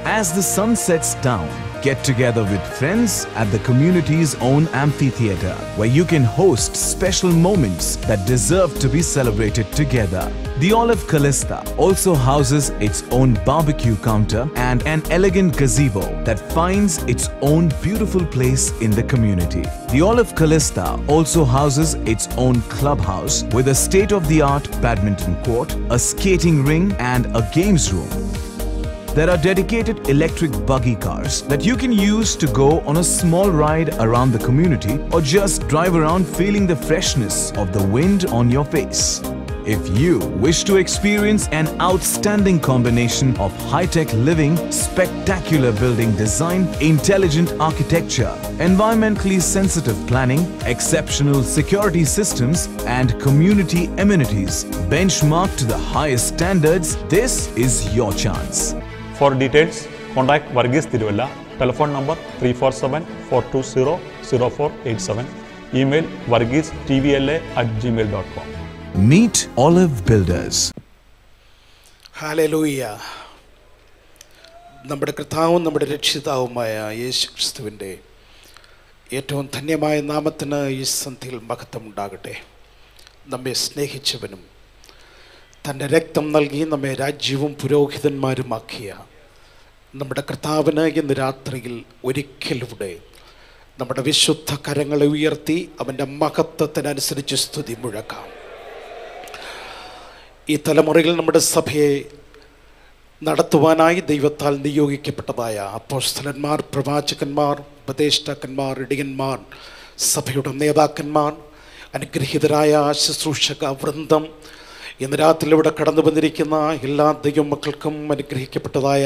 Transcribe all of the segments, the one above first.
As the sun sets down, get together with friends at the community's own amphitheater, where you can host special moments that deserve to be celebrated together. The Olive Callista also houses its own barbecue counter and an elegant gazebo that finds its own beautiful place in the community. The Olive Callista also houses its own clubhouse with a state-of-the-art badminton court, a skating ring and a games room. There are dedicated electric buggy cars that you can use to go on a small ride around the community or just drive around feeling the freshness of the wind on your face. If you wish to experience an outstanding combination of high-tech living, spectacular building design, intelligent architecture, environmentally sensitive planning, exceptional security systems, and community amenities benchmarked to the highest standards, this is your chance. For details, contact Varghese Thiruvalla, telephone number 347-420-0487, email varghese.tvla@gmail.com. Meet Olive Builders. Hallelujah. നമ്മുടെ കർത്താവും നമ്മുടെ രക്ഷിതാവുമായ യേശു ക്രിസ്തുവിൻ്റെ ഏറ്റവും ധന്യമായ നാമത്തിന് ഈ സന്ധ്യയിൽ മഹത്വം ഉണ്ടാകട്ടെ. നമ്മെ സ്നേഹിച്ചവനും തൻ്റെ രക്തം നൽകി നമ്മെ രാജ്യവും പുരോഹിതന്മാരുമാക്കിയ നമ്മുടെ കർത്താവിന് ഇന്ന് രാത്രിയിൽ ഒരിക്കലൂടെ നമ്മുടെ വിശുദ്ധ കരങ്ങളെ ഉയർത്തി അവൻ്റെ മഹത്വത്തിനനുസരിച്ച് സ്തുതി മുഴക്കാം. ഈ തലമുറയിൽ നമ്മുടെ സഭയെ നടത്തുവാനായി ദൈവത്താൽ നിയോഗിക്കപ്പെട്ടതായ അപ്പോസ്തലന്മാർ, പ്രവാചകന്മാർ, ഉപദേഷ്ടാക്കന്മാർ, ഇടയന്മാർ, സഭയുടെ നേതാക്കന്മാർ, അനുഗ്രഹീതരായ ശുശ്രൂഷക വൃന്ദം, ഇന്ന് രാത്രി ഇവിടെ കടന്നു വന്നിരിക്കുന്ന എല്ലാ ദൈവമക്കൾക്കും അനുഗ്രഹിക്കപ്പെട്ടതായ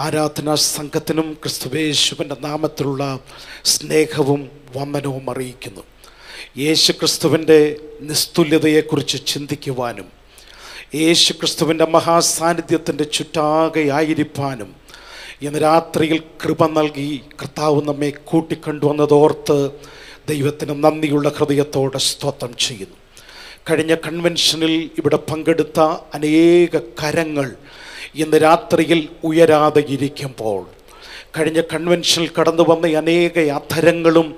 ആരാധനാ സംഘത്തിനും ക്രിസ്തുവേശുവിൻ്റെ നാമത്തിലുള്ള സ്നേഹവും വന്ദനവും അറിയിക്കുന്നു. യേശു ക്രിസ്തുവിൻ്റെ നിസ്തുല്യതയെക്കുറിച്ച് ചിന്തിക്കുവാനും യേശു ക്രിസ്തുവിൻ്റെ മഹാസാന്നിധ്യത്തിൻ്റെ ചുറ്റാകെയായിരിക്കാനും ഇന്ന് രാത്രിയിൽ കൃപ നൽകി കർത്താവ് നമ്മെ കൂട്ടിക്കൊണ്ടുവന്നതോർത്ത് ദൈവത്തിന് നന്ദിയുള്ള ഹൃദയത്തോടെ സ്തോത്രം ചെയ്യുന്നു. കഴിഞ്ഞ കൺവെൻഷനിൽ ഇവിടെ പങ്കെടുത്ത അനേക കരങ്ങൾ ഇന്ന് രാത്രിയിൽ ഉയരാതെ ഇരിക്കുമ്പോൾ, കഴിഞ്ഞ കൺവെൻഷനിൽ കടന്നു വന്ന അനേക അധരങ്ങളും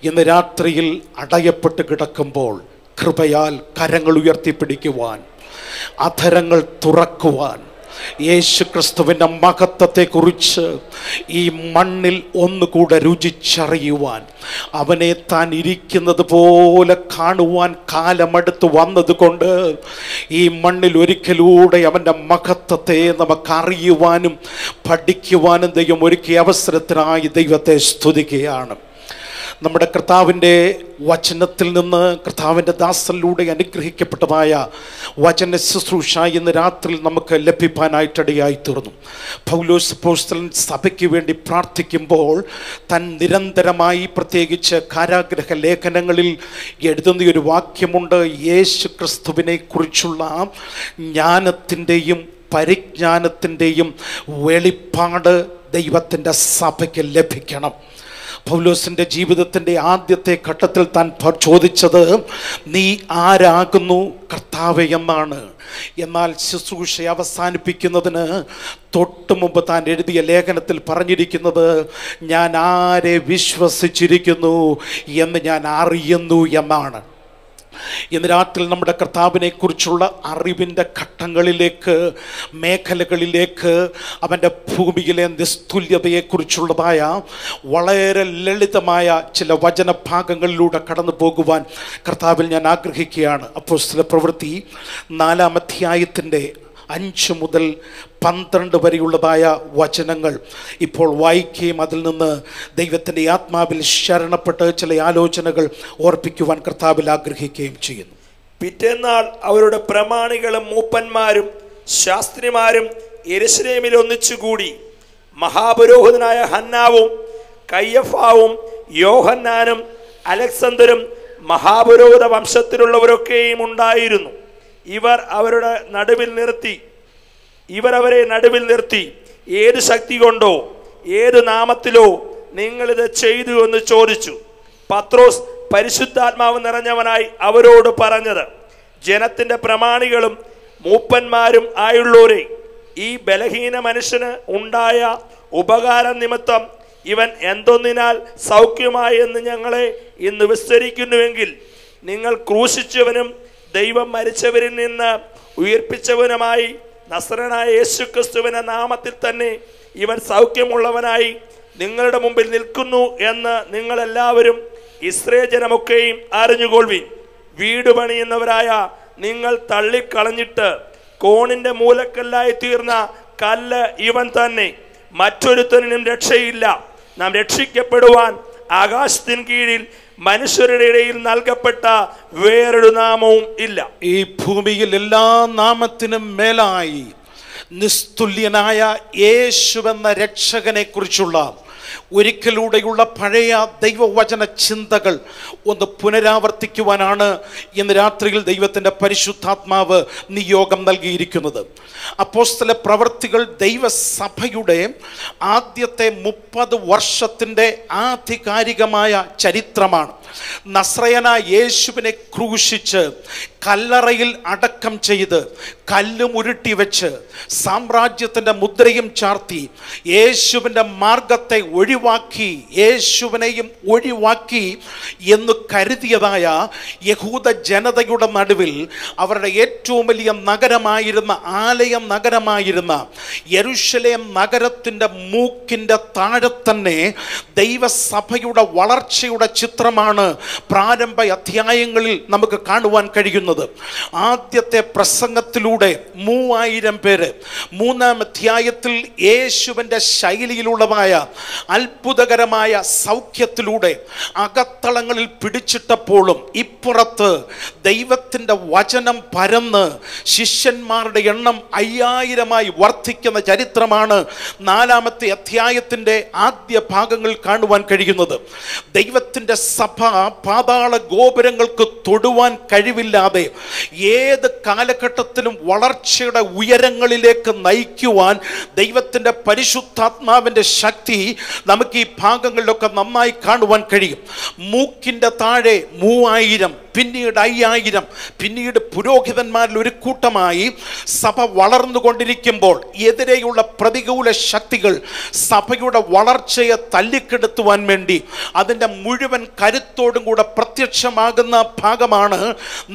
ഇന്ന് രാത്രിയിൽ അടയപ്പെട്ട് കിടക്കുമ്പോൾ, കൃപയാൽ കരങ്ങൾ ഉയർത്തിപ്പിടിക്കുവാൻ, അധരങ്ങൾ തുറക്കുവാൻ, യേശു ക്രിസ്തുവിൻ്റെ മഹത്വത്തെക്കുറിച്ച് ഈ മണ്ണിൽ ഒന്നുകൂടെ രുചിച്ചറിയുവാൻ, അവനെ താൻ ഇരിക്കുന്നത് പോലെ കാണുവാൻ കാലമെടുത്ത് വന്നതുകൊണ്ട് ഈ മണ്ണിൽ ഒരിക്കലൂടെ അവൻ്റെ മഹത്വത്തെ നമുക്കറിയുവാനും പഠിക്കുവാനും ദൈവം ഒരുക്കിയ അവസരത്തിനായി ദൈവത്തെ സ്തുതിക്കുകയാണ്. നമ്മുടെ കർത്താവിൻ്റെ വചനത്തിൽ നിന്ന്, കർത്താവിൻ്റെ ദാസനിലൂടെ അനുഗ്രഹിക്കപ്പെട്ടതായ വചന ശുശ്രൂഷ ഇന്ന് രാത്രി നമുക്ക് ലഭിക്കാനായിട്ടിടയായി തീർന്നു. പൗലോസ് അപ്പോസ്തലൻ സഭയ്ക്ക് വേണ്ടി പ്രാർത്ഥിക്കുമ്പോൾ താൻ നിരന്തരമായി, പ്രത്യേകിച്ച് കാരാഗ്രഹ ലേഖനങ്ങളിൽ എഴുതുന്നൊരു വാക്യമുണ്ട്. യേശു ക്രിസ്തുവിനെ കുറിച്ചുള്ള ജ്ഞാനത്തിൻ്റെയും പരിജ്ഞാനത്തിൻ്റെയും വെളിപ്പാട് ദൈവത്തിൻ്റെ സഭയ്ക്ക് ലഭിക്കണം. പൗലോസിൻ്റെ ജീവിതത്തിൻ്റെ ആദ്യത്തെ ഘട്ടത്തിൽ താൻ ചോദിച്ചത്, നീ ആരാകുന്നു കർത്താവേ എന്നാണ്. എന്നാൽ ശുശ്രൂഷ അവസാനിപ്പിക്കുന്നതിന് തൊട്ട് മുമ്പ് താൻ എഴുതിയ ലേഖനത്തിൽ പറഞ്ഞിരിക്കുന്നത്, ഞാൻ ആരെ വിശ്വസിച്ചിരിക്കുന്നു എന്ന് ഞാൻ അറിയുന്നു എന്നാണ്. ഇന്ന് രാത്രി നമ്മുടെ കർത്താവിനെ കുറിച്ചുള്ള അറിവിൻ്റെ ഘട്ടങ്ങളിലേക്ക്, മേഖലകളിലേക്ക്, അവൻ്റെ ഭൂമിയിലെ നിസ്തുല്യതയെക്കുറിച്ചുള്ളതായ വളരെ ലളിതമായ ചില വചനഭാഗങ്ങളിലൂടെ കടന്നു പോകുവാൻ കർത്താവിൽ ഞാൻ ആഗ്രഹിക്കുകയാണ്. അപ്പോസ്തല പ്രവൃത്തി 4-ാം അധ്യായത്തിൻ്റെ 5 മുതൽ 12 വരെയുള്ളതായ വചനങ്ങൾ ഇപ്പോൾ വായിക്കുകയും അതിൽ നിന്ന് ദൈവത്തിൻ്റെ ആത്മാവിൽ ശരണപ്പെട്ട് ചില ആലോചനകൾ ഓർപ്പിക്കുവാൻ കർത്താവിൽ ആഗ്രഹിക്കുകയും ചെയ്യുന്നു. പിറ്റേന്നാൾ അവരുടെ പ്രമാണികളും മൂപ്പന്മാരും ശാസ്ത്രിമാരും യെരൂശലേമിൽ ഒന്നിച്ചുകൂടി. മഹാപുരോഹിതനായ ഹന്നാവും കയ്യഫാവും യോഹന്നാനും അലക്സന്തരും മഹാപുരോഹിത വംശത്തിലുള്ളവരൊക്കെയും ഉണ്ടായിരുന്നു. ഇവർ അവരെ നടുവിൽ നിർത്തി, ഏത് ശക്തി കൊണ്ടോ ഏത് നാമത്തിലോ നിങ്ങളിത് ചെയ്തു എന്ന് ചോദിച്ചു. പത്രോസ് പരിശുദ്ധാത്മാവ് നിറഞ്ഞവനായി അവരോട് പറഞ്ഞത്, ജനത്തിൻ്റെ പ്രമാണികളും മൂപ്പന്മാരും ആയുള്ളവരെ, ഈ ബലഹീന മനുഷ്യന് ഉണ്ടായ ഉപകാരം നിമിത്തം ഇവൻ എന്തൊന്നിനാൽ സൗഖ്യമായി എന്ന് ഞങ്ങളെ ഇന്ന് വിസ്തരിക്കുന്നുവെങ്കിൽ, നിങ്ങൾ ക്രൂശിച്ചവനും ദൈവം മരിച്ചവരിൽ നിന്ന് ഉയർപ്പിച്ചവനുമായി നസറനായ യേശുക്രിസ്തുവിന്റെ നാമത്തിൽ തന്നെ ഇവൻ സൗഖ്യമുള്ളവനായി നിങ്ങളുടെ മുമ്പിൽ നിൽക്കുന്നു എന്ന് നിങ്ങളെല്ലാവരും ഇസ്രായേൽ ജനമൊക്കെയും അറിഞ്ഞുകൊള്ളുവിൻ. വീട് പണിയുന്നവരായ നിങ്ങൾ തള്ളിക്കളഞ്ഞിട്ട് കോണിന്റെ മൂലക്കല്ലായി തീർന്ന കല്ല് ഇവൻ തന്നെ. മറ്റൊരുത്തനും രക്ഷയില്ല. നാം രക്ഷിക്കപ്പെടുവാൻ ആകാശത്തിന് കീഴിൽ മനുഷ്യരുടെ ഇടയിൽ നൽകപ്പെട്ട വേറൊരു നാമവും ഇല്ല. ഈ ഭൂമിയിൽ എല്ലാ നാമത്തിനും മേലായി നിസ്തുല്യനായ യേശുവെന്ന രക്ഷകനെ കുറിച്ചുള്ള ഒരിക്കലൂടെയുള്ള പഴയ ദൈവവചന ചിന്തകൾ ഒന്ന് പുനരാവർത്തിക്കുവാനാണ് ഇന്ന് രാത്രിയിൽ ദൈവത്തിൻ്റെ പരിശുദ്ധാത്മാവ് നിയോഗം നൽകിയിരിക്കുന്നത്. അപ്പോസ്തല പ്രവർത്തികൾ ദൈവസഭയുടെ ആദ്യത്തെ 30 വർഷത്തിൻ്റെ ആധികാരികമായ ചരിത്രമാണ്. നസ്രയന യേശുവിനെ ക്രൂശിച്ച് കല്ലറയിൽ അടക്കം ചെയ്ത് കല്ലും ഉരുട്ടി വെച്ച് സാമ്രാജ്യത്തിൻ്റെ മുദ്രയും ചാർത്തി യേശുവിൻ്റെ മാർഗത്തെ ഒഴിവാക്കി, യേശുവിനെയും ഒഴിവാക്കി എന്ന് കരുതിയതായ യഹൂദ ജനതയുടെ നടുവിൽ അവരുടെ ഏറ്റവും വലിയ നഗരമായിരുന്ന ആലയ നഗരമായിരുന്ന യെരുശലേം നഗരത്തിൻ്റെ മൂക്കിൻ്റെ താഴെ തന്നെ ദൈവസഭയുടെ വളർച്ചയുടെ ചിത്രമാണ് പ്രാരംഭ അധ്യായങ്ങളിൽ നമുക്ക് കാണുവാൻ കഴിയുന്നത്. ആദ്യത്തെ പ്രസംഗത്തിലൂടെ 3000 പേര്, 3-ാം അധ്യായത്തിൽ യേശുവിൻ്റെ ശൈലിയിലുള്ളതായ അത്ഭുതകരമായ സൗഖ്യത്തിലൂടെ അകത്തളങ്ങളിൽ പിടിച്ചിട്ടപ്പോഴും ഇപ്പുറത്ത് ദൈവത്തിൻ്റെ വചനം പരന്ന് ശിഷ്യന്മാരുടെ എണ്ണം 5000-ആയി വർദ്ധിക്കുന്ന ചരിത്രമാണ് 4-ാമത്തെ അധ്യായത്തിൻ്റെ ആദ്യ ഭാഗങ്ങളിൽ കാണുവാൻ കഴിയുന്നത്. ദൈവത്തിൻ്റെ സഭ പാതാള ഗോപുരങ്ങൾക്ക് തൊടുവാൻ കഴിവില്ലാതെ ഏത് കാലഘട്ടത്തിലും വളർച്ചയുടെ ഉയരങ്ങളിലേക്ക് നയിക്കുവാൻ ദൈവത്തിൻ്റെ പരിശുദ്ധാത്മാവിൻ്റെ ശക്തി നമുക്ക് ഈ ഭാഗങ്ങളിലൊക്കെ നന്നായി കാണുവാൻ കഴിയും. മൂക്കിൻ്റെ താഴെ 3000, പിന്നീട് 5000, പിന്നീട് പുരോഹിതന്മാരിൽ ഒരു കൂട്ടമായി സഭ വളർന്നുകൊണ്ടിരിക്കുമ്പോൾ എതിരെയുള്ള പ്രതികൂല ശക്തികൾ സഭയുടെ വളർച്ചയെ തല്ലിക്കെടുത്തുവാൻ വേണ്ടി അതിൻ്റെ മുഴുവൻ കരുത്തോടും കൂടെ പ്രത്യക്ഷമാകുന്ന ഭാഗമാണ്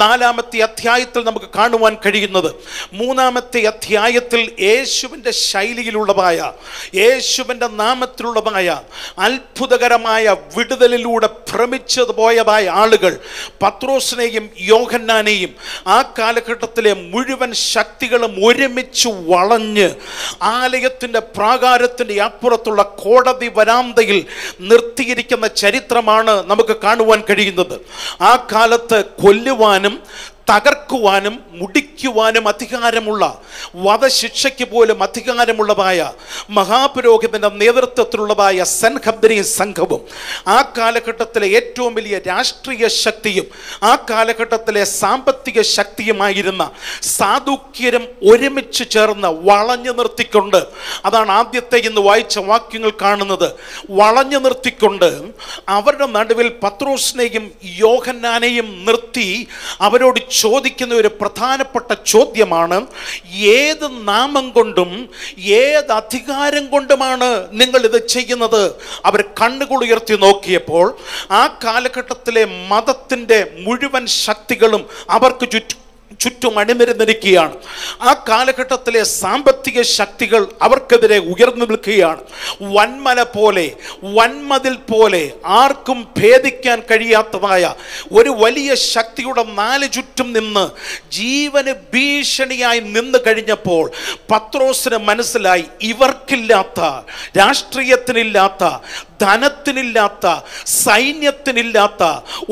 4-ാമത്തെ അധ്യായത്തിൽ നമുക്ക് കാണുവാൻ കഴിയുന്നത്. 3-ാമത്തെ അധ്യായത്തിൽ യേശുവിൻ്റെ ശൈലിയിലുള്ളതായ, യേശുവിൻ്റെ നാമത്തിലുള്ളതായ അത്ഭുതകരമായ വിടുതലിലൂടെ ഭ്രമിച്ചു പോയതായ ആളുകൾ പത്രോസിനെയും യോഹന്നാനെയും ആ കാലഘട്ടത്തിലെ മുഴുവൻ ശക്തികളും ഒരുമിച്ച് വളഞ്ഞ് ആലയത്തിൻ്റെ പ്രാകാരത്തിൻ്റെ അപ്പുറത്തുള്ള കോടതി വരാന്തയിൽ നിർത്തിയിരിക്കുന്ന ചരിത്രമാണ് നമുക്ക് കാണുവാൻ കഴിയുന്നത്. ആ കാലത്ത് കൊല്ലുവാനും തകർക്കുവാനും മുടിക്കുവാനും അധികാരമുള്ള, വധശിക്ഷയ്ക്ക് പോലും അധികാരമുള്ളതായ മഹാപുരോഹിതന്റെ നേതൃത്വത്തിലുള്ളതായ സൻഹദ്രി സംഘവും ആ കാലഘട്ടത്തിലെ ഏറ്റവും വലിയ രാഷ്ട്രീയ ശക്തിയും ആ കാലഘട്ടത്തിലെ സാമ്പത്തിക ശക്തിയുമായിരുന്ന സാദൂക്യരും ഒരുമിച്ച് ചേർന്ന് വളഞ്ഞു നിർത്തിക്കൊണ്ട്, അതാണ് ആദ്യത്തെ ഇന്ന് വായിച്ച വാക്യങ്ങൾ കാണുന്നത്, വളഞ്ഞു നിർത്തിക്കൊണ്ട് അവരുടെ നടുവിൽ പത്രോസിനെയും യോഹന്നാനെയും നിർത്തി അവരോട് ചോദിക്കുന്ന ഒരു പ്രധാനപ്പെട്ട ചോദ്യമാണ്, ഏത് നാമം കൊണ്ടും ഏത് അധികാരം കൊണ്ടുമാണ് നിങ്ങൾ ഇത് ചെയ്യുന്നത്? അവർ കണ്ണുകൾ ഉയർത്തി നോക്കിയപ്പോൾ ആ കാലഘട്ടത്തിലെ മതത്തിൻ്റെ മുഴുവൻ ശക്തികളും അവർക്ക് ചുറ്റും അണിനിരന്നിരിക്കുകയാണ്. ആ കാലഘട്ടത്തിലെ സാമ്പത്തിക ശക്തികൾ അവർക്കെതിരെ ഉയർന്നു നിൽക്കുകയാണ്. വൻമല പോലെ, വൻമതിൽ പോലെ, ആർക്കും ഭേദിക്കാൻ കഴിയാത്തതായ ഒരു വലിയ ശക്തിയുടെ 4 ചുറ്റും നിന്ന് ജീവന് ഭീഷണിയായി നിന്ന് കഴിഞ്ഞപ്പോൾ പത്രോസിന് മനസ്സിലായി, ഇവർക്കില്ലാത്ത, രാഷ്ട്രീയത്തിനില്ലാത്ത, ധനത്തിനില്ലാത്ത, സൈന്യത്തിനില്ലാത്ത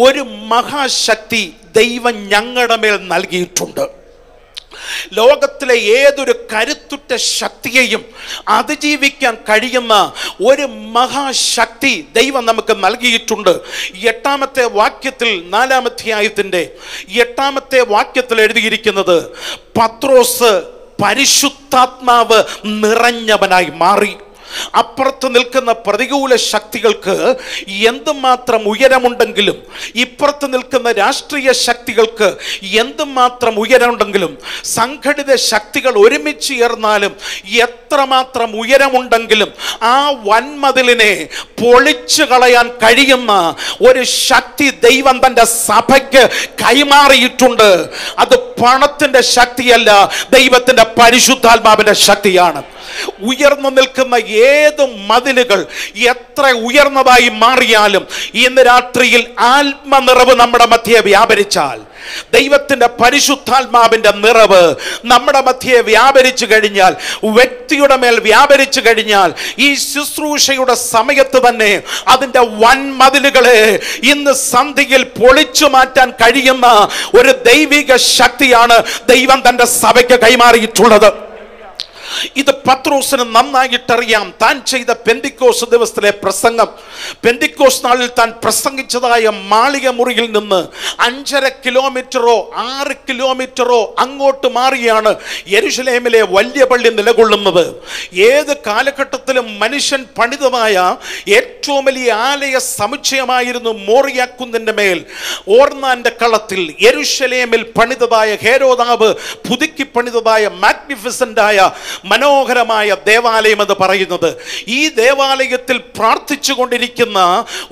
ഒരു മഹാശക്തി ദൈവം ഞങ്ങളുടെ മേൽ നൽകിയിട്ടുണ്ട്. ലോകത്തിലെ ഏതൊരു കരുത്തുറ്റ ശക്തിയെയും അതിജീവിക്കാൻ കഴിയുന്ന ഒരു മഹാശക്തി ദൈവം നമുക്ക് നൽകിയിട്ടുണ്ട്. 8-ാമത്തെ വാക്യത്തിൽ, 4-ാം അധ്യായത്തിൻ്റെ 8-ാമത്തെ വാക്യത്തിൽ എഴുതിയിരിക്കുന്നത്, പത്രോസ് പരിശുദ്ധാത്മാവ് നിറഞ്ഞവനായി മാറി. അപ്പുറത്ത് നിൽക്കുന്ന പ്രതികൂല ശക്തികൾക്ക് എന്തുമാത്രം ഉയരമുണ്ടെങ്കിലും, ഇപ്പുറത്ത് നിൽക്കുന്ന രാഷ്ട്രീയ ശക്തികൾക്ക് എന്തുമാത്രം ഉയരമുണ്ടെങ്കിലും, സംഘടിത ശക്തികൾ ഒരുമിച്ച് ചേർന്നാലും എത്രമാത്രം ഉയരമുണ്ടെങ്കിലും ആ വൻമതിലിനെ പൊളിച്ചു കളയാൻ കഴിയുന്ന ഒരു ശക്തി ദൈവം തന്റെ സഭയ്ക്ക് കൈമാറിയിട്ടുണ്ട്. അത് പണത്തിന്റെ ശക്തിയല്ല, ദൈവത്തിന്റെ പരിശുദ്ധാത്മാവിന്റെ ശക്തിയാണ്. ഉയർന്നു നിൽക്കുന്ന ഏത് മതിലുകൾ എത്ര ഉയർന്നതായി മാറിയാലും ഇന്ന് രാത്രിയിൽ ആത്മനിറവ് നമ്മുടെ മധ്യേ വ്യാപരിച്ചാൽ, ദൈവത്തിന്റെ പരിശുദ്ധാത്മാവിന്റെ നിറവ് നമ്മുടെ മധ്യേ വ്യാപരിച്ചു കഴിഞ്ഞാൽ, വ്യക്തിയുടെ മേൽ വ്യാപരിച്ചു കഴിഞ്ഞാൽ, ഈ ശുശ്രൂഷയുടെ സമയത്ത് തന്നെ അതിന്റെ വൻമതിലുകളെ ഇന്ന് സന്ധിയിൽ പൊളിച്ചു മാറ്റാൻ കഴിയുന്ന ഒരു ദൈവിക ശക്തിയാണ് ദൈവം തന്റെ സഭയ്ക്ക് കൈമാറിയിട്ടുള്ളത്. ഇത് പത്രോസിന് നന്നായിട്ടറിയാം. താൻ ചെയ്ത പെന്തിക്കോസ് ദിവസത്തിലെ പ്രസംഗം, പെന്തിക്കോസ് നാളിൽ താൻ പ്രസംഗിച്ചതായ മാളിക മുറിയിൽ നിന്ന് 5.5 കിലോമീറ്ററോ 6 കിലോമീറ്ററോ അങ്ങോട്ട് മാറിയാണ് യെരുശലേമിലെ വലിയ പള്ളി നിലകൊള്ളുന്നത്. ഏത് കാലഘട്ടത്തിലും മനുഷ്യൻ പണിതമായ ഏറ്റവും വലിയ ആലയ സമുച്ചയമായിരുന്നു മോറിയ കുന്നിന്റെ മേൽ ഓർന്നാന്റെ കളത്തിൽ യെരുശലേമിൽ പണിതതായ ഹേരോദാവ് പുതുക്കി പണിതതായ മാഗ്നിഫിസന്റായ മനോഹരമായ ദേവാലയം എന്ന് പറയുന്നത്. ഈ ദേവാലയത്തിൽ പ്രാർത്ഥിച്ചു കൊണ്ടിരിക്കുന്ന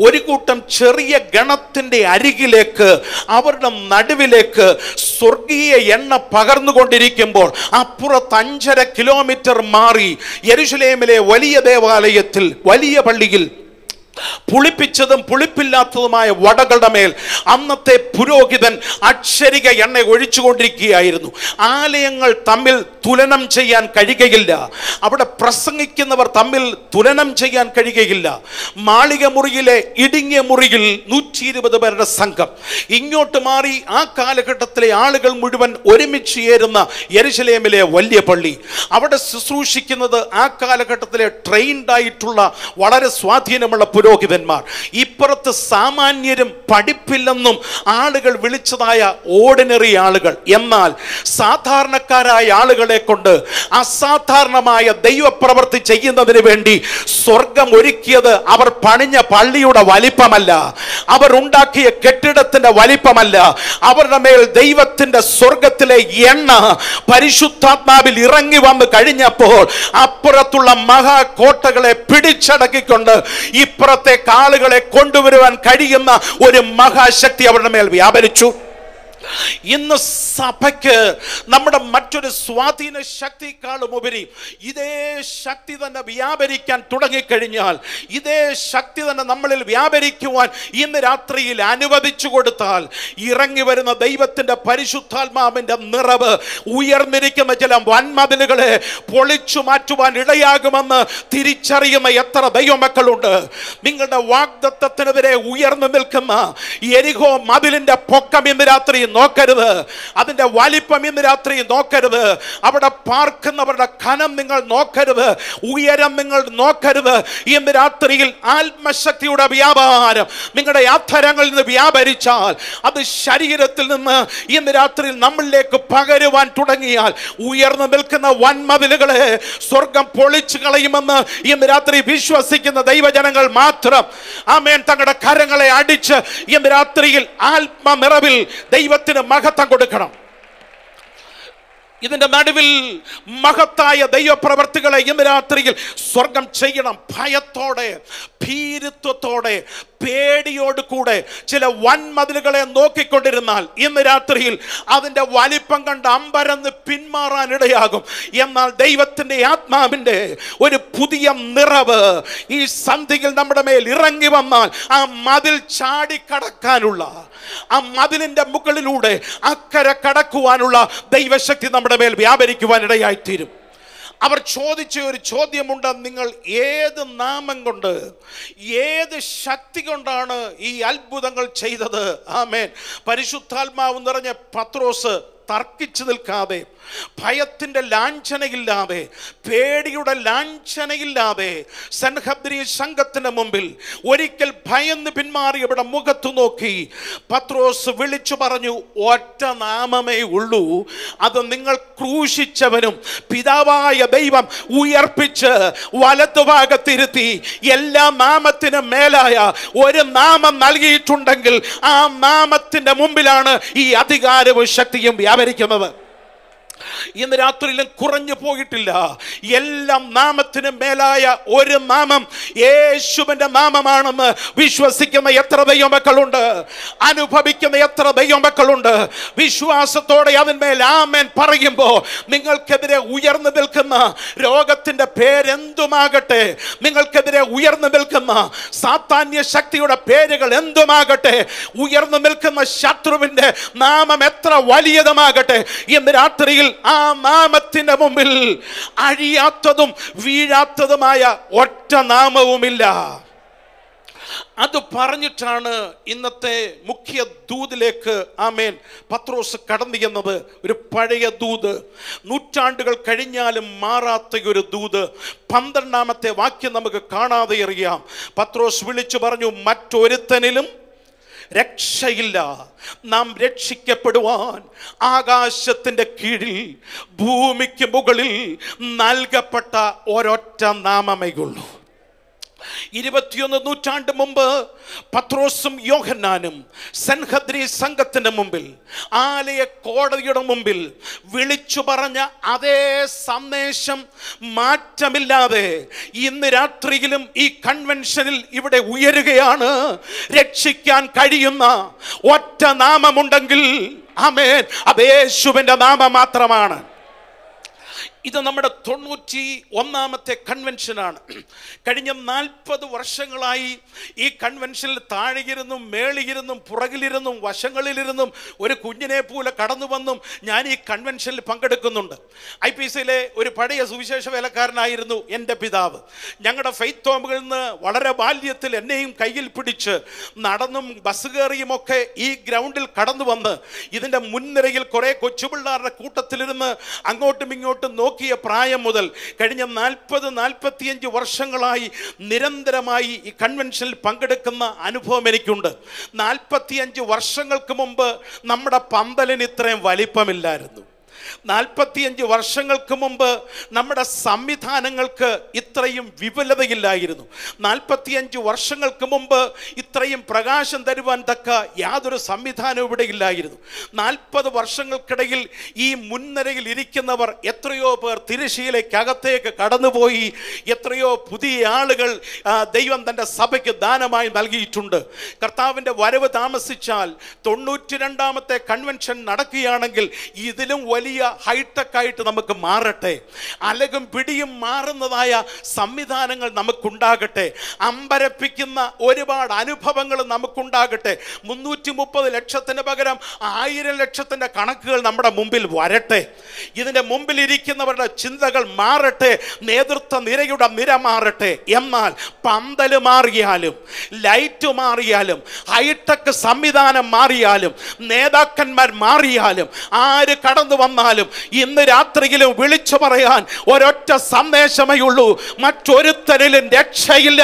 ഒരു കൂട്ടം ചെറിയ ഗണത്തിന്റെ അരികിലേക്ക്, അവരുടെ നടുവിലേക്ക് സ്വർഗീയ എണ്ണ പകർന്നുകൊണ്ടിരിക്കുമ്പോൾ അപ്പുറത്ത് 5.5 കിലോമീറ്റർ മാറി യെരുശലേമിലെ വലിയ ദേവാലയത്തിൽ, വലിയ പള്ളിയിൽ പുളിപ്പിച്ചതും പുളിപ്പില്ലാത്തതുമായ വടകളുടെ മേൽ അന്നത്തെ പുരോഹിതൻ അക്ഷരിക എണ്ണ ഒഴിച്ചുകൊണ്ടിരിക്കുകയായിരുന്നു. ആലയങ്ങൾ തമ്മിൽ തുലനം ചെയ്യാൻ കഴിയുകയില്ല, അവിടെ പ്രസംഗിക്കുന്നവർ തമ്മിൽ തുലനം ചെയ്യാൻ കഴിയുകയില്ല. മാളിക മുറിയിലെ ഇടുങ്ങിയ മുറിയിൽ 120 പേരുടെ സംഘം, ഇങ്ങോട്ട് മാറി ആ കാലഘട്ടത്തിലെ ആളുകൾ മുഴുവൻ ഒരുമിച്ച് ചേരുന്ന യെരുശലേമിലെ വലിയ പള്ളി, അവിടെ ശുശ്രൂഷിക്കുന്നത് ആ കാലഘട്ടത്തിലെ ട്രെയിൻഡ് ആയിട്ടുള്ള വളരെ സ്വാധീനമുള്ള പുരോഹിതന്മാർ. ഇപ്പുറത്ത് സാമാന്യരും പഠിപ്പില്ലെന്നും ആളുകൾ വിളിച്ചതായ ഓർഡിനറി ആളുകൾ. എന്നാൽ സാധാരണക്കാരായ ആളുകളെ കൊണ്ട് അസാധാരണമായ ദൈവപ്രവൃത്തി ചെയ്യുന്നതിന് വേണ്ടി സ്വർഗം ഒരുക്കിയത് അവർ പണിഞ്ഞ പള്ളിയുടെ വലിപ്പമല്ല, അവർ ഉണ്ടാക്കിയ കെട്ടിടത്തിന്റെ വലിപ്പമല്ല, അവരുടെ മേൽ ദൈവത്തിന്റെ സ്വർഗത്തിലെ എണ്ണ പരിശുദ്ധാത്മാവിൽ ഇറങ്ങി വന്ന് കഴിഞ്ഞപ്പോൾ അപ്പുറത്തുള്ള മഹാകോട്ടകളെ പിടിച്ചടക്കിക്കൊണ്ട് ഇപ്പുറത്തെ ആളുകളെ കൊണ്ടുവരുവാൻ കഴിയുന്ന ഒരു മഹാശക്തി അവരുടെ മേൽ വ്യാപരിച്ചു. ഇന്ന് സഭയ്ക്ക് നമ്മുടെ മറ്റൊരു സ്വാധീന ശക്തിക്കാളും ഉപരി ഇതേ ശക്തി തന്നെ വ്യാപരിക്കാൻ തുടങ്ങിക്കഴിഞ്ഞാൽ, ഇതേ ശക്തി തന്നെ നമ്മളിൽ വ്യാപരിക്കുവാൻ ഇന്ന് രാത്രിയിൽ അനുവദിച്ചു കൊടുത്താൽ, ഇറങ്ങി വരുന്ന ദൈവത്തിന്റെ പരിശുദ്ധാത്മാവിന്റെ നിറവ് ഉയർന്നിരിക്കുന്ന ചില വൻമതിലുകളെ പൊളിച്ചു മാറ്റുവാൻ ഇടയാകുമെന്ന് തിരിച്ചറിയുന്ന എത്ര ദൈവമക്കളുണ്ട്. നിങ്ങളുടെ വാഗ്ദത്തത്തിനെതിരെ ഉയർന്നു നിൽക്കുന്ന യെരിഹോ മതിലിന്റെ പൊക്കം ഇന്ന് രാത്രി നോക്കരുത്, അതിന്റെ വലിപ്പം ഇന്ന് രാത്രി നോക്കരുത്, അവിടെ പാർക്കുന്നവരുടെ ഘനം നിങ്ങൾ നോക്കരുത്, ഉയരം നിങ്ങൾ നോക്കരുത്. ഇന്ന് രാത്രിയിൽ ആത്മശക്തിയുടെ വ്യാപാരം നിങ്ങളുടെ അധരങ്ങളിൽ നിന്ന് വ്യാപരിച്ചാൽ, അത് ശരീരത്തിൽ നിന്ന് ഇന്ന് രാത്രിയിൽ നമ്മളിലേക്ക് പകരുവാൻ തുടങ്ങിയാൽ, ഉയർന്നു നിൽക്കുന്ന വൻമതിലുകളെ സ്വർഗം പൊളിച്ചു കളയുമെന്ന് ഇന്ന് രാത്രി വിശ്വസിക്കുന്ന ദൈവജനങ്ങൾ മാത്രം ആമേൻ തങ്ങളുടെ കരങ്ങളെ അടിച്ച് ഇന്ന് രാത്രിയിൽ ആത്മനിറവിൽ ദൈവത്തിന് മഹത്വം കൊടുക്കണം. ഇതിന്റെ നടുവിൽ മഹത്തായ ദൈവപ്രവർത്തികളെ ഇന്ന് രാത്രിയിൽ സ്വർഗം ചെയ്യണം. ഭയത്തോടെ, ഭീരുത്വത്തോടെ, പേടിയോട് കൂടെ ചില വൻമതിലുകളെ നോക്കിക്കൊണ്ടിരുന്നാൽ ഇന്ന് രാത്രിയിൽ അതിന്റെ വലിപ്പം കണ്ട് അമ്പരന്ന് പിന്മാറാൻ ഇടയാകും. എന്നാൽ ദൈവത്തിന്റെ ആത്മാവിന്റെ ഒരു പുതിയ നിറവ് ഈ സന്ധിയിൽ നമ്മുടെ മേൽ ഇറങ്ങി വന്നാൽ ആ മതിൽ ചാടിക്കടക്കാനുള്ള, ആ മതിലിന്റെ മുകളിലൂടെ അക്കരെ കടക്കുവാനുള്ള ദൈവശക്തി നമ്മുടെ മേൽ വ്യാപരിക്കുവാൻ ഇടയായിത്തീരും. അവർ ചോദിച്ച ഒരു ചോദ്യമുണ്ട്, നിങ്ങൾ ഏത് നാമം കൊണ്ട്, ഏത് ശക്തി കൊണ്ടാണ് ഈ അത്ഭുതങ്ങൾ ചെയ്തത്? ആമേൻ. പരിശുദ്ധാത്മാവ് നിറഞ്ഞ പത്രോസ് തർക്കിച്ചു നിൽക്കാതെ ഭയത്തിൻ്റെ ലാഞ്ചനയില്ലാതെ, പേടിയുടെ ലാഞ്ചനയില്ലാതെ സൻഹദ്രീ സംഘത്തിന് മുമ്പിൽ ഒരിക്കൽ ഭയന്ന് പിന്മാറിയവിടെ മുഖത്തു നോക്കി പത്രോസ് വിളിച്ചു പറഞ്ഞു, ഒറ്റ നാമമേ ഉള്ളൂ, അത് നിങ്ങൾ ക്രൂശിച്ചവനും പിതാവായ ദൈവം ഉയർപ്പിച്ച് വലതുഭാഗത്തിരുത്തി എല്ലാ നാമത്തിനും മേലായ ഒരു നാമം നൽകിയിട്ടുണ്ടെങ്കിൽ ആ നാമത്തിന്റെ മുമ്പിലാണ് ഈ അധികാരവും ശക്തിയും വ്യാപരിക്കുന്നത്. ഇന്ന് രാത്രിയിലും കുറഞ്ഞു പോയിട്ടില്ല. എല്ലാ നാമത്തിനും മേലായ ഒരു നാമം യേശുവിന്റെ നാമമാണെന്ന് വിശ്വസിക്കുന്ന എത്ര ദൈവമക്കളുണ്ട്, അനുഭവിക്കുന്ന എത്ര ദൈവമക്കളുണ്ട്. വിശ്വാസത്തോടെ അതിന്മേൽ ആമേൻ പറയുമ്പോൾ നിങ്ങൾക്കെതിരെ ഉയർന്നു നിൽക്കുന്ന രോഗത്തിന്റെ പേരെന്തുമാകട്ടെ, നിങ്ങൾക്കെതിരെ ഉയർന്നു നിൽക്കുന്ന സാത്താന്യ ശക്തിയുടെ പേരുകൾ എന്തുമാകട്ടെ, ഉയർന്നു നിൽക്കുന്ന ശത്രുവിന്റെ നാമം എത്ര വലിയതുമാകട്ടെ, ഇന്ന് രാത്രിയിൽ ആ നാമത്തിന്റെ മുമ്പിൽ അഴിയാത്തതും വീഴാത്തതുമായ ഒറ്റ നാമവുമില്ല. അത് പറഞ്ഞിട്ടാണ് ഇന്നത്തെ മുഖ്യ ദൂതിലേക്ക് ആമേൻ പത്രോസ് കടന്നു ചെന്നത്. ഒരു പഴയ ദൂത്, നൂറ്റാണ്ടുകൾ കഴിഞ്ഞാലും മാറാത്ത ഒരു ദൂത്. 12-ാമത്തെ വാക്യം നമുക്ക് കാണാതെ അറിയാം. പത്രോസ് വിളിച്ചു പറഞ്ഞു, മറ്റൊരുത്തനിലും രക്ഷയില്ല. നാം രക്ഷിക്കപ്പെടുവാൻ ആകാശത്തിന്റെ കീഴിൽ ഭൂമിക്ക് മുകളിൽ നൽകപ്പെട്ട ഒരൊറ്റ നാമമേ ഉള്ളൂ. 21 നൂറ്റാണ്ട് മുമ്പ് പത്രോസും യോഹന്നാനും സൻഹദ്രീ സംഘത്തിന്റെ മുമ്പിൽ, ആലയ കോടതിയുടെ മുമ്പിൽ വിളിച്ചു പറഞ്ഞ അതേ സന്ദേശം മാറ്റമില്ലാതെ ഇന്ന് രാത്രിയിലും ഈ കൺവെൻഷനിൽ ഇവിടെ ഉയരുകയാണ്. രക്ഷിക്കാൻ കഴിയുന്ന ഒറ്റ നാമമുണ്ടെങ്കിൽ ആമേൻ, അത് യേശുവിന്റെ നാമം മാത്രമാണ്. ഇത് നമ്മുടെ 91-ാമത്തെ കൺവെൻഷനാണ്. കഴിഞ്ഞ 40 വർഷങ്ങളായി ഈ കൺവെൻഷനിൽ താഴെയിരുന്നും മേളിയിരുന്നും പുറകിലിരുന്നും വശങ്ങളിലിരുന്നും ഒരു കുഞ്ഞിനെ പോലെ കടന്നു വന്നും ഞാൻ ഈ കൺവെൻഷനിൽ പങ്കെടുക്കുന്നുണ്ട്. IPCയിലെ ഒരു പഴയ സുവിശേഷ വേലക്കാരനായിരുന്നു എൻ്റെ പിതാവ്. ഞങ്ങളുടെ ഫെയ്ത്ത് ഹോമുകളിൽ നിന്ന് വളരെ ബാല്യത്തിൽ എന്നെയും കയ്യിൽ പിടിച്ച് നടന്നും ബസ് കയറിയുമൊക്കെ ഈ ഗ്രൗണ്ടിൽ കടന്നു വന്ന് ഇതിൻ്റെ മുൻനിരയിൽ കുറേ കൊച്ചുപിള്ളാരുടെ കൂട്ടത്തിലിരുന്ന് അങ്ങോട്ടും ഇങ്ങോട്ടും നോക്കിയ പ്രായം മുതൽ കഴിഞ്ഞ 40-45 വർഷങ്ങളായി നിരന്തരമായി ഈ കൺവെൻഷനിൽ പങ്കെടുക്കുന്ന അനുഭവം എനിക്കുണ്ട്. 45 വർഷങ്ങൾക്ക് മുമ്പ് നമ്മുടെ പന്തലിന് ഇത്രയും വലിപ്പമില്ലായിരുന്നു. 45 വർഷങ്ങൾക്ക് മുമ്പ് നമ്മുടെ സംവിധാനങ്ങൾക്ക് ഇത്രയും വിപുലതയില്ലായിരുന്നു. 45 വർഷങ്ങൾക്ക് മുമ്പ് ഇത്രയും പ്രകാശം തരുവാൻ തക്ക യാതൊരു സംവിധാനവും ഇവിടെ ഇല്ലായിരുന്നു. 40 വർഷങ്ങൾക്കിടയിൽ ഈ മുൻനിരയിൽ ഇരിക്കുന്നവർ എത്രയോ പേർ തിരശ്ശീലയ്ക്കകത്തേക്ക് കടന്നുപോയി. എത്രയോ പുതിയ ആളുകൾ ദൈവം തൻ്റെ സഭയ്ക്ക് ദാനമായി നൽകിയിട്ടുണ്ട്. കർത്താവിൻ്റെ വരവ് താമസിച്ചാൽ 92-ാമത്തെ കൺവെൻഷൻ നടക്കുകയാണെങ്കിൽ ഇതിലും വലിയ ഹൈടെക് ആയിട്ട് നമുക്ക് മാറട്ടെ. അലകും പിടിയും മാറുന്നതായ സംവിധാനങ്ങൾ നമുക്കുണ്ടാകട്ടെ. അമ്പരപ്പിക്കുന്ന ഒരുപാട് അനുഭവങ്ങൾ നമുക്കുണ്ടാകട്ടെ. 330 ലക്ഷത്തിന് പകരം 1000 ലക്ഷത്തിൻ്റെ കണക്കുകൾ നമ്മുടെ മുമ്പിൽ വരട്ടെ. ഇതിൻ്റെ മുമ്പിൽ ഇരിക്കുന്നവരുടെ ചിന്തകൾ മാറട്ടെ. നേതൃത്വ നിരയുടെ നിര മാറട്ടെ. എന്നാൽ പന്തല് മാറിയാലും ലൈറ്റ് മാറിയാലും ഹൈടെക് സംവിധാനം മാറിയാലും നേതാക്കന്മാർ മാറിയാലും ആര് കടന്നു വന്നാലും ഇന്ന് രാത്രിയിലും വിളിച്ചു പറയാൻ ഒരൊറ്റ സന്ദേശമേ ഉള്ളൂ, മറ്റൊരുത്തരിലും രക്ഷയില്ല.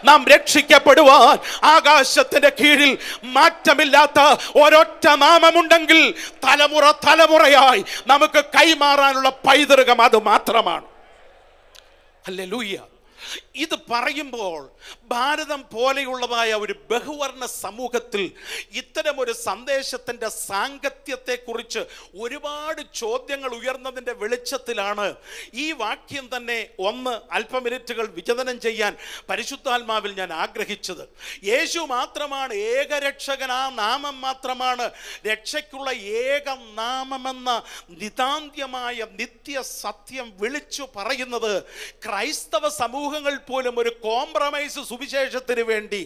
നാം രക്ഷിക്കപ്പെടുവാൻ ആകാശത്തിന്റെ കീഴിൽ മാറ്റമില്ലാത്ത ഒരൊറ്റ നാമമുണ്ടെങ്കിൽ തലമുറ തലമുറയായി നമുക്ക് കൈമാറാനുള്ള പൈതൃകം അത് മാത്രമാണ്. ഹല്ലേലൂയ. ഇത് പറയുമ്പോൾ ഭാരതം പോലെയുള്ളതായ ഒരു ബഹുവർണ്ണ സമൂഹത്തിൽ ഇത്തരമൊരു സന്ദേശത്തിൻ്റെ സാങ്കത്യത്തെക്കുറിച്ച് ഒരുപാട് ചോദ്യങ്ങൾ ഉയർന്നതിൻ്റെ വെളിച്ചത്തിലാണ് ഈ വാക്യം തന്നെ അല്പമിനിറ്റുകൾ വിചിന്തനം ചെയ്യാൻ പരിശുദ്ധാത്മാവിൽ ഞാൻ ആഗ്രഹിച്ചത്. യേശു മാത്രമാണ് ഏകരക്ഷകൻ, ആ നാമം മാത്രമാണ് രക്ഷയ്ക്കുള്ള ഏക നാമമെന്ന നിതാന്ത്യമായ നിത്യ സത്യം വിളിച്ചു പറയുന്നത് ക്രൈസ്തവ സമൂഹം സമൂഹങ്ങൾ പോലും ഒരു കോംപ്രമൈസ് സുവിശേഷത്തിന് വേണ്ടി,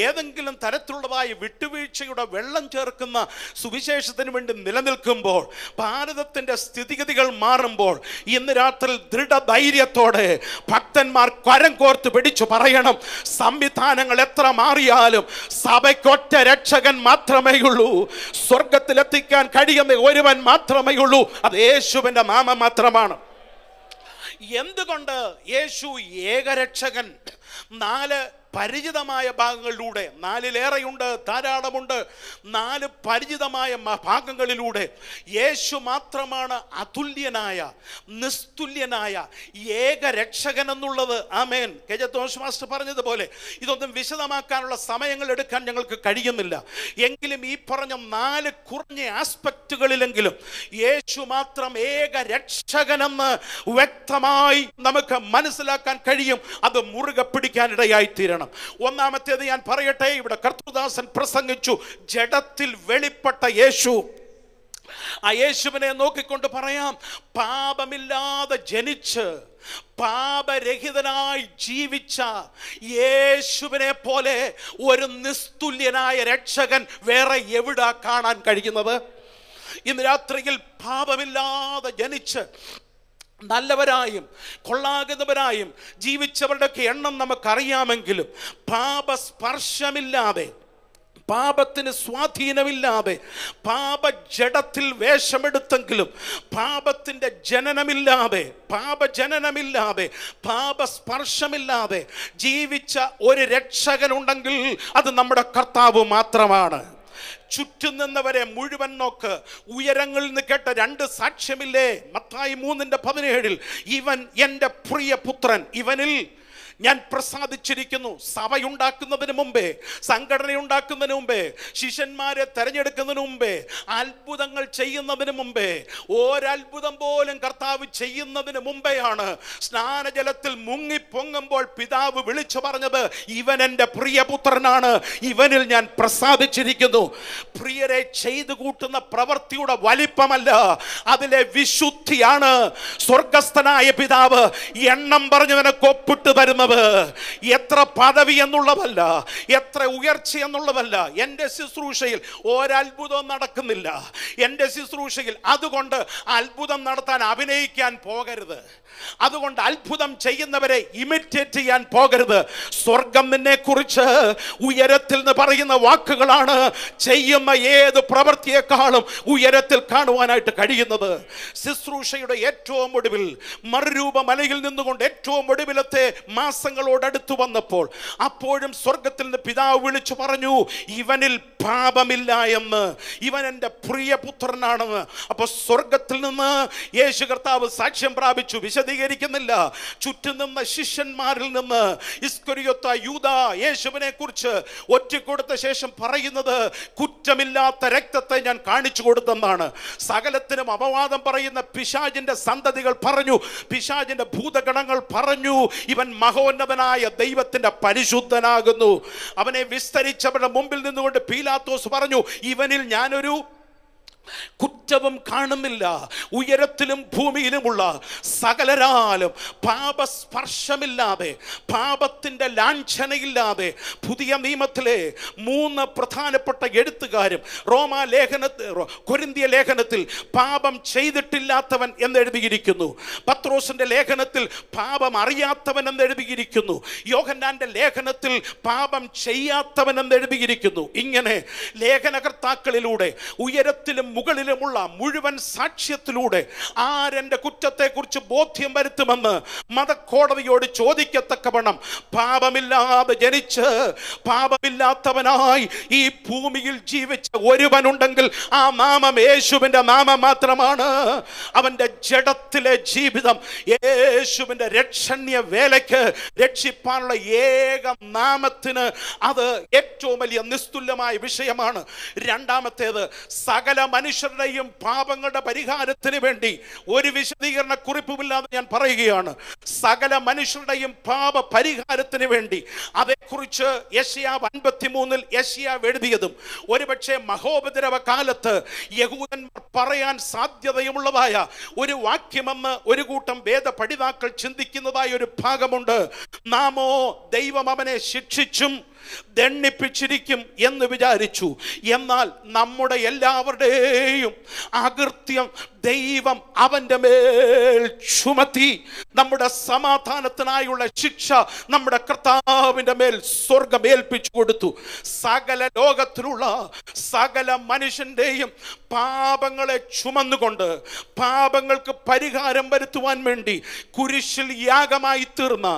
ഏതെങ്കിലും തരത്തിലുള്ളതായ വിട്ടുവീഴ്ചയുടെ വെള്ളം ചേർക്കുന്ന സുവിശേഷത്തിന് വേണ്ടി നിലനിൽക്കുമ്പോൾ, ഭാരതത്തിന്റെ സ്ഥിതിഗതികൾ മാറുമ്പോൾ, ഇന്ന് രാത്രി ദൃഢധൈര്യത്തോടെ ഭക്തന്മാർ കരം കോർത്ത് പിടിച്ചു പറയണം, സംവിധാനങ്ങൾ എത്ര മാറിയാലും സഭയ്ക്കൊറ്റ രക്ഷകൻ മാത്രമേ ഉള്ളൂ. സ്വർഗത്തിലെത്തിക്കാൻ കഴിയുന്ന ഒരുവൻ മാത്രമേ ഉള്ളൂ. അത് യേശുവിന്റെ നാമം മാത്രമാണ്. എന്തുകൊണ്ട് യേശു ഏകരക്ഷകൻ? 4 പരിചിതമായ ഭാഗങ്ങളിലൂടെ, 4-ലേറെയുണ്ട്, ധാരാളമുണ്ട്, 4 പരിചിതമായ ഭാഗങ്ങളിലൂടെ യേശു മാത്രമാണ് അതുല്യനായ, നിസ്തുല്യനായ ഏകരക്ഷകൻ എന്നുള്ളത്. ആമേൻ. കെജത്തോഷ് മാസ്റ്റർ പറഞ്ഞതുപോലെ ഇതൊന്നും വിശദമാക്കാനുള്ള സമയങ്ങൾ എടുക്കാൻ ഞങ്ങൾക്ക് കഴിയുന്നില്ല. എങ്കിലും ഈ പറഞ്ഞ 4 കുറഞ്ഞ ആസ്പെക്റ്റുകളിലെങ്കിലും യേശു മാത്രം ഏകരക്ഷകനെന്ന് വ്യക്തമായി നമുക്ക് മനസ്സിലാക്കാൻ കഴിയും. അത് മുറുകെ പിടിക്കാനിടയായിത്തീരണം. ഒന്നാമത്തേത് ഞാൻ പറയട്ടെ. ഇവിടെ കർത്തൃദാസൻ പ്രസംഗിച്ചു, ജഡത്തിൽ വെളിപ്പെട്ട യേശു. ആ യേശുവിനെ നോക്കിക്കൊണ്ട് പറയാം, പാപമില്ലാതെ ജനിച്ച് പാപരഹിതനായി ജീവിച്ച യേശുവിനെ പോലെ ഒരു നിസ്തുല്യനായ രക്ഷകൻ വേറെ എവിടാ കാണാൻ കഴിയുന്നത്? ഇന്ന് രാത്രിയിൽ പാപമില്ലാതെ ജനിച്ച് നല്ലവരായും കൊള്ളാകുന്നവരായും ജീവിച്ചവരുടെയൊക്കെ എണ്ണം നമുക്കറിയാമെങ്കിലും പാപസ്പർശമില്ലാതെ, പാപത്തിന് സ്വാധീനമില്ലാതെ, പാപജഡത്തിൽ വേഷമെടുത്തെങ്കിലും പാപത്തിൻ്റെ പാപജനനമില്ലാതെ, പാപസ്പർശമില്ലാതെ ജീവിച്ച ഒരു രക്ഷകനുണ്ടെങ്കിൽ അത് നമ്മുടെ കർത്താവ് മാത്രമാണ്. ചുറ്റും നിന്നവരെ മുഴുവൻ നോക്ക്. ഉയരങ്ങളിൽ നിന്ന് കേട്ട 2 സാക്ഷ്യമില്ലേ? മത്തായി 3:17, ഇവൻ എൻ്റെ പ്രിയപുത്രൻ, ഇവനിൽ ഞാൻ പ്രസാദിച്ചിരിക്കുന്നു. സഭയുണ്ടാക്കുന്നതിന് മുമ്പേ, സംഘടനയുണ്ടാക്കുന്നതിന് മുമ്പേ, ശിഷ്യന്മാരെ തെരഞ്ഞെടുക്കുന്നതിന് മുമ്പേ, അത്ഭുതങ്ങൾ ചെയ്യുന്നതിന് മുമ്പേ, ഒരത്ഭുതം പോലും കർത്താവ് ചെയ്യുന്നതിന് മുമ്പെയാണ് സ്നാനജലത്തിൽ മുങ്ങിപ്പൊങ്ങുമ്പോൾ പിതാവ് വിളിച്ചു പറഞ്ഞത്, ഇവൻ എൻ്റെ പ്രിയപുത്രനാണ്, ഇവനിൽ ഞാൻ പ്രസാദിച്ചിരിക്കുന്നു. പ്രിയരെ, ചെയ്തു കൂട്ടുന്ന പ്രവൃത്തിയുടെ വലിപ്പമല്ല, അതിലെ വിശുദ്ധിയാണ് സ്വർഗസ്ഥനായ പിതാവ് എണ്ണം പറഞ്ഞു നിനക്ക് ഒപ്പിട്ട് തരുന്നത്. എത്ര പദവി എന്നുള്ളതല്ല, എത്ര ഉയർച്ച എന്നുള്ളതല്ല. എൻ്റെ ശുശ്രൂഷയിൽ ഒരത്ഭുതം നടക്കുന്നില്ല. എൻ്റെ ശുശ്രൂഷയിൽ അതുകൊണ്ട് അത്ഭുതം നടത്താൻ അഭിനയിക്കാൻ പോകരുത്. അതുകൊണ്ട് അത്ഭുതം ചെയ്യുന്നവരെ ഇമിറ്റേറ്റ് ചെയ്യാൻ പോകരുത്. സ്വർഗം നിന്നെ കുറിച്ച് ഉയരത്തിൽ നിന്ന് പറയുന്ന വാക്കുകളാണ് ചെയ്യുന്ന ഏത് പ്രവൃത്തിയെക്കാളും ഉയരത്തിൽ കാണുവാനായിട്ട് കഴിയുന്നത്. ശുശ്രൂഷയുടെ ഏറ്റവും ഒടുവിൽ മറുരൂപമലയിൽ നിന്നുകൊണ്ട് ഏറ്റവും ഒടുവിലത്തെ മാസങ്ങളോടടുത്തു വന്നപ്പോൾ അപ്പോഴും സ്വർഗത്തിൽ നിന്ന് പിതാവ് വിളിച്ചു പറഞ്ഞു, ഇവനിൽ പാപമില്ല എന്ന്, ഇവൻ എൻ്റെ പ്രിയപുത്രനാണെന്ന്. അപ്പോൾ സ്വർഗത്തിൽ നിന്ന് യേശു കർത്താവ് സാക്ഷ്യം പ്രാപിച്ചു. വിശദീകരിക്കുന്നില്ല. ചുറ്റും നിന്ന ശിഷ്യന്മാരിൽ നിന്ന് ഇസ്കരിയോത്ത യൂദ യേശുവിനെ കുറിച്ച് ഒറ്റിക്കൊടുത്ത ശേഷം പറയുന്നത്, കുറ്റമില്ലാത്ത രക്തത്തെ ഞാൻ കാണിച്ചു കൊടുത്തെന്നാണ്. സകലത്തിനും അപവാദം പറയുന്ന പിശാചിന്റെ സന്തതികൾ പറഞ്ഞു, പിശാചിന്റെ ഭൂതഗണങ്ങൾ പറഞ്ഞു, ഇവൻ മഹോന്നതനായ ദൈവത്തിന്റെ പരിശുദ്ധനാകുന്നു. അവനെ വിസ്തരിച്ചവരുടെ മുമ്പിൽ നിന്നുകൊണ്ട് പീലാത്തോസ് പറഞ്ഞു, ഇവനിൽ ഞാനൊരു കുറ്റവും കാണുന്നില്ല. ഉയരത്തിലും ഭൂമിയിലുമുള്ള സകലരാലും പാപസ്പർശമില്ലാതെ, പാപത്തിൻ്റെ ലാഞ്ചനയില്ലാതെ പുതിയ നിയമത്തിലെ 3 പ്രധാനപ്പെട്ട എഴുത്തുകാരും കൊരിന്തിയ ലേഖനത്തിൽ പാപം ചെയ്തിട്ടില്ലാത്തവൻ എന്നെഴുതിയിരിക്കുന്നു. പത്രോസിന്റെ ലേഖനത്തിൽ പാപം അറിയാത്തവൻ എന്നെഴുതിയിരിക്കുന്നു. യോഹന്നാന്റെ ലേഖനത്തിൽ പാപം ചെയ്യാത്തവൻ എന്നെഴുതിയിരിക്കുന്നു. ഇങ്ങനെ ലേഖനകർത്താക്കളിലൂടെ ഉയരത്തിലും മുകളിലുമുള്ള മുഴുവൻ സാക്ഷ്യത്തിലൂടെ ആരെന്റെ കുറ്റത്തെക്കുറിച്ച് ബോധ്യം വരുത്തുമെന്ന് മതക്കോടതിയോട് ചോദിക്കത്തക്കവണ്ണം പാപമില്ലാതെ ജനിച്ച് പാപമില്ലാത്തവനായി ഈ ഭൂമിയിൽ ജീവിച്ച ഒരുവനുണ്ടെങ്കിൽ ആ നാമം യേശുവിന്റെ നാമം മാത്രമാണ്. അവന്റെ ജഡത്തിലെ ജീവിതം യേശുവിന്റെ രക്ഷണ്യ വേലയ്ക്ക് രക്ഷിപ്പാനുള്ള ഏക നാമത്തിന് അത് ഏറ്റവും വലിയ നിസ്തുല്യമായ വിഷയമാണ്. രണ്ടാമത്തേത്, സകല മനുഷ്യരുടെയും പാപങ്ങളുടെ പരിഹാരത്തിന് വേണ്ടി ഒരു വിശദീകരണ കുറിപ്പുമില്ലാതെ ഞാൻ പറയുകയാണ്, സകല മനുഷ്യരുടെയും പാപ പരിഹാരത്തിന് വേണ്ടി. അതേക്കുറിച്ച് യെശയ്യാവ് 53 യെശയ്യാവ് എഴുതിയതും ഒരുപക്ഷെ മഹോപദ്രവ കാലത്ത് യഹൂദന്മാർ പറയാൻ സാധ്യതയുമുള്ളതായ ഒരു വാക്യമെന്ന് ഒരു കൂട്ടം വേദ പഠിതാക്കൾ ചിന്തിക്കുന്നതായ ഒരു ഭാഗമുണ്ട്. നാമോ ദൈവം അവനെ ശിക്ഷിച്ചും ദണ്ഡിപ്പിച്ചിരിക്കും എന്ന് വിചാരിച്ചു, എന്നാൽ നമ്മുടെ എല്ലാവരുടെയും അകൃത്യം ദൈവം അവൻ്റെ മേൽ ചുമത്തി. നമ്മുടെ സമാധാനത്തിനായുള്ള ശിക്ഷ നമ്മുടെ കർത്താവിൻ്റെ മേൽ സ്വർഗ്ഗം ഏൽപ്പിച്ചു കൊടുത്തു. സകല ലോകത്തിലുള്ള സകല മനുഷ്യൻ്റെയും പാപങ്ങളെ ചുമന്നുകൊണ്ട് പാപങ്ങൾക്ക് പരിഹാരം വരുത്തുവാൻ വേണ്ടി കുരിശിൽ യാഗമായി തീർന്ന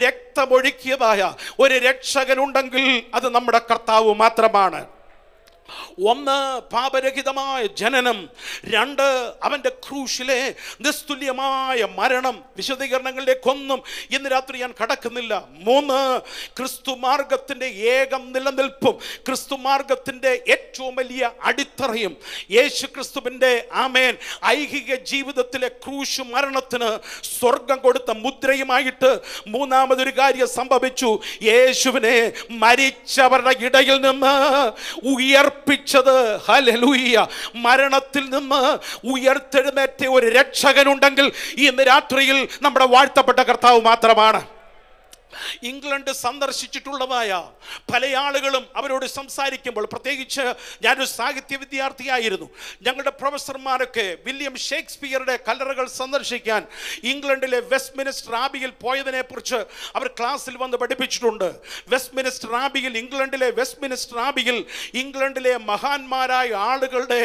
രക്തമൊഴുക്കിയതായ ഒരു രക്ഷകനുണ്ടെങ്കിൽ അത് നമ്മുടെ കർത്താവ് മാത്രമാണ്. ഒന്ന്, പാപരഹിതമായ ജനനം. രണ്ട്, അവൻ്റെ ക്രൂശിലെ നിസ്തുല്യമായ മരണം. വിശദീകരണങ്ങളിലേക്കൊന്നും ഇന്ന് രാത്രി ഞാൻ കടക്കുന്നില്ല. മൂന്ന്, ക്രിസ്തു മാർഗത്തിൻ്റെ ഏകം നിലനിൽപ്പും ക്രിസ്തു മാർഗത്തിൻ്റെ ഏറ്റവും വലിയ അടിത്തറയും യേശു ക്രിസ്തുവിൻ്റെ ആമേൻ ഐഹിക ജീവിതത്തിലെ ക്രൂശ് മരണത്തിന് സ്വർഗം കൊടുത്ത മുദ്രയുമായിട്ട് മൂന്നാമതൊരു കാര്യം സംഭവിച്ചു. യേശുവിനെ മരിച്ചവരുടെ ഇടയിൽ നിന്ന് ഉയർപ്പിച്ചത്. ഹല്ലേലൂയ. മരണത്തിൽ നിന്ന് ഉയർത്തെഴുന്നേറ്റ ഒരു രക്ഷകനുണ്ടെങ്കിൽ ഇന്ന് രാത്രിയിൽ നമ്മുടെ വാഴ്ത്തപ്പെട്ട കർത്താവ് മാത്രമാണ്. ഇംഗ്ലണ്ട് സന്ദർശിച്ചിട്ടുള്ളതായ പല ആളുകളും അവരോട് സംസാരിക്കുമ്പോൾ, പ്രത്യേകിച്ച് ഞാനൊരു സാഹിത്യ വിദ്യാർത്ഥിയായിരുന്നു, ഞങ്ങളുടെ പ്രൊഫസർമാരൊക്കെ വില്യം ഷേക്സ്പിയറുടെ കല്ലറകൾ സന്ദർശിക്കാൻ ഇംഗ്ലണ്ടിലെ വെസ്റ്റ്മിനിസ്റ്റർ ആബിയിൽ പോയതിനെ കുറിച്ച് അവർ ക്ലാസ്സിൽ വന്ന് പഠിപ്പിച്ചിട്ടുണ്ട്. വെസ്റ്റ്മിനിസ്റ്റർ ആബിയിൽ, ഇംഗ്ലണ്ടിലെ വെസ്റ്റ്മിനിസ്റ്റർ ആബിയിൽ ഇംഗ്ലണ്ടിലെ മഹാന്മാരായ ആളുകളുടെ